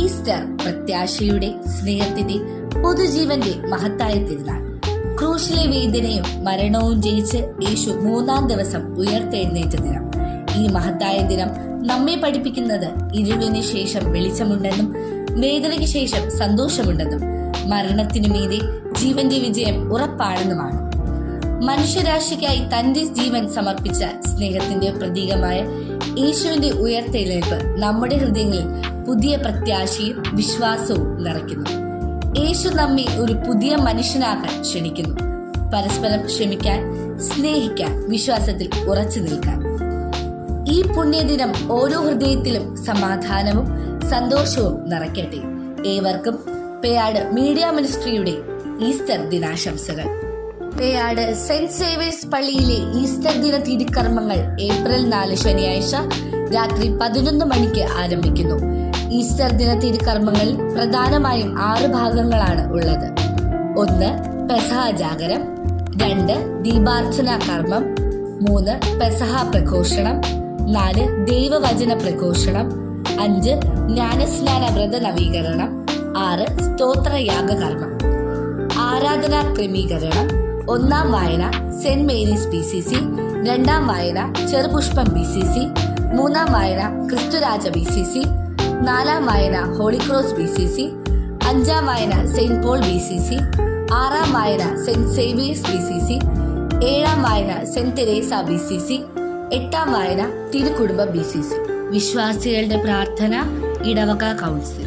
Easter പ്രത്യാശയുടെ, സ്നേഹത്തിന്റെ, പൊതുജീവന്റെ മഹത്തായ തിരുനാൾ. ക്രൂശിലെ വേദനയും മരണവും ജയിച്ച് യേശു 3-ാം ദിവസം ഉയർത്തെഴുന്നേറ്റ ദിനം. ഈ മഹത്തായ ദിനം നമ്മെ പഠിപ്പിക്കുന്നത് ഇരുളിന് ശേഷം വെളിച്ചമുണ്ടെന്നും വേദനയ്ക്ക് ശേഷം സന്തോഷമുണ്ടെന്നും മരണത്തിനു മീതെ ജീവന്റെ വിജയം ഉറപ്പാണെന്നുമാണ്. മനുഷ്യരാശിക്കായി തന്റെ ജീവൻ സമർപ്പിച്ച സ്നേഹത്തിന്റെ പ്രതീകമായ യേശുവിന്റെ ഉയർത്തെഴുന്നേൽപ്പ് നമ്മുടെ ഹൃദയങ്ങളിൽ പുതിയ പ്രത്യാശയും വിശ്വാസവും നിറയ്ക്കുന്നു. യേശു നമ്മെ ഒരു പുതിയ മനുഷ്യനാകാൻ ക്ഷണിക്കുന്നു. പരസ്പരം ക്ഷമിക്കാൻ, സ്നേഹിക്കാൻ, വിശ്വാസത്തിൽ ഉറച്ചു നിൽക്കാൻ. ഈ പുണ്യദിനം ഓരോ ഹൃദയത്തിലും സമാധാനവും സന്തോഷവും നിറയ്ക്കട്ടെ. ഏവർക്കും പേയാട് മീഡിയ മിനിസ്ട്രിയുടെ ഈസ്റ്റർ ദിനാശംസകൾ. പേയാട് സെന്റ് സേവേഴ്സ് പള്ളിയിലെ ഈസ്റ്റർ ദിന തിരുക്കർമ്മങ്ങൾ ഏപ്രിൽ 4 ശനിയാഴ്ച രാത്രി 11 മണിക്ക് ആരംഭിക്കുന്നു. ഈസ്റ്റർ ദിന തിരുക്കർമ്മങ്ങളിൽ പ്രധാനമായും 6 ഭാഗങ്ങളാണ് ഉള്ളത്. 1. പെസഹ ജാഗരം, 2. ദീപാർച്ചന കർമ്മം, 3. പെസഹ പ്രഘോഷണം, 4. ദൈവവചന പ്രഘോഷണം, 5. ജ്ഞാനസ്നാന വ്രത നവീകരണം, 6. സ്തോത്രയാഗ കർമ്മം. ആരാധനാ ക്രമീകരണം: 1-ാം വായന സെന്റ് മേരീസ് BCC, 2-ാം വായന ചെറുപുഷ്പം BCC, 3-ാം വായന ക്രിസ്തുരാജ BCC, 4-ാം വായന ഹോളിക്രോസ് BCC, 5-ാം വായന സെന്റ് പോൾ BCC, 6-ാം വായന സെന്റ് സേവിയേഴ്സ് BCC, 7-ാം വായന സെന്റ് തെരേസ BCC, 8-ാം വായന തിരുക്കുടുംബ BCC. വിശ്വാസികളുടെ പ്രാർത്ഥന ഇടവക കൗൺസിൽ.